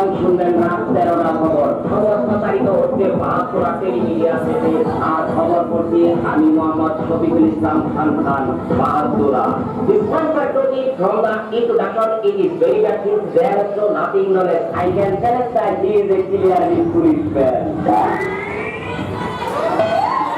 এখন শুনবেন রাত 13টা খবর। খবর প্রচারিত হচ্ছে 72 টেলিমিডিয়া চ্যানেলে। আর খবর পড়ছি আমি মোহাম্মদ শফিকুল ইসলাম খান খান বাহাদুরা। The sponsor today from the introduction, it is very bad things. There is no nothing knowledge. I can tell that he is a clearly policeman.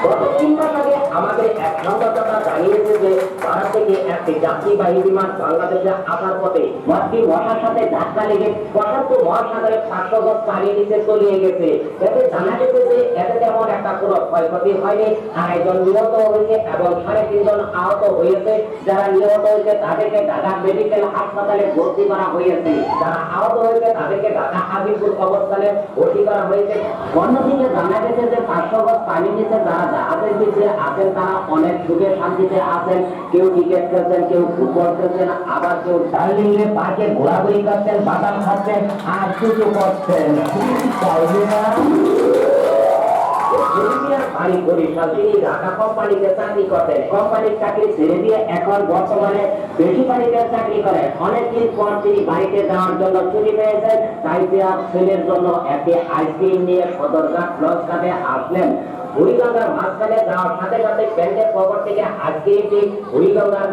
গত 3 মাস আগে আমাদের এক সংবাদদাতা জানিয়েছে যে ভারত থেকে একটি যাত্রীবাহী বিমান বাংলাদেশে আসার পথে মাতৃ মহাসাগরের সাথে ধাক্কা লেগে প্রশান্ত মহাসাগরে 500 গজ পানির নিচে তলিয়ে গেছে। এতে জানা গেছে যে এতে তেমন একটা কোনো ক্ষয়ক্ষতি হয়নি। 2.5 জন নিহত হয়েছে এবং 3.5 জন আহত হয়েছে। যারা নিহত হয়েছে তাদেরকে ঢাকা মেডিকেল হাসপাতালে ভর্তি করা হয়েছে। যারা আহত হয়েছে তাদেরকে ঢাকা হাবিবপুর কবরস্থানে ভর্তি করা হয়েছে। অন্যদিকে জানা গেছে যে 500 গজ পানির নিচে যারা জাহাজের নিচে আছেন তারা অনেক সুখে শান্তিতে আছেন। কেউ ক্রিকেট খেলছেন, কেউ ফুটবল খেলছেন, আবার কেউ ডার্লিং এ পার্কে ঘোরাঘুরি করছেন, বাদাম খাচ্ছেন আর কিছু করছেন। ঢাকা কোম্পানিতে চাকরি করতেন। কোম্পানির চাকরি ছেড়ে দিয়ে এখন বর্তমানে বেশি বাড়িতে চাকরি করেন। অনেকদিন পর তিনি বাড়িতে যাওয়ার জন্য ছুটি পেয়েছেন। তাই ছেলের জন্য একটি আইসক্রিম নিয়ে সদরঘাট লঞ্চঘাটে আসলেন। বুড়িগঙ্গার মাঝখানে যাওয়ার সাথে সাথে প্যান্টের পকেট থেকে আইসক্রিমটি বুড়িগঙ্গার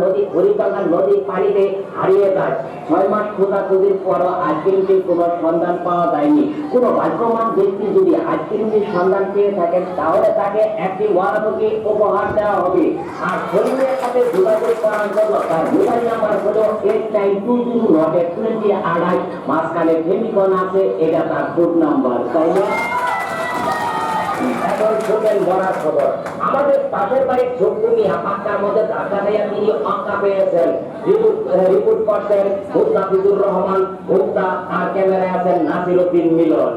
নদীর পানিতে হারিয়ে যায়। 6 মাস খোঁজাখুঁজির পরও আইসক্রিমটির কোনো সন্ধান পাওয়া যায়নি। কোনো ভাগ্যবান ব্যক্তি যদি আইসক্রিমটির সন্ধান পেয়ে থাকেন তাহলে তাকে একটি ওয়ারাবকি উপহার দেওয়া হবে। আর শরীরের সাথে যোগাযোগ করার জন্য তার মোবাইল নাম্বার হলো 8920 মাঝখানে ফেমিকন আছে, এটা তার কোড নাম্বার। তাই না? এখন শুনলেন বড়ার খবর। আমাদের পাশের বাড়ির ঝুঁকুমিয়া পাক্কার মধ্যে ধাক্কা দেয়া তিনি অক্কা পেয়েছেন। রিপোর্ট করছেন মুস্তাফিজুর রহমান মুক্তা, আর ক্যামেরায় আছেন নাসিরউদ্দিন মিলন।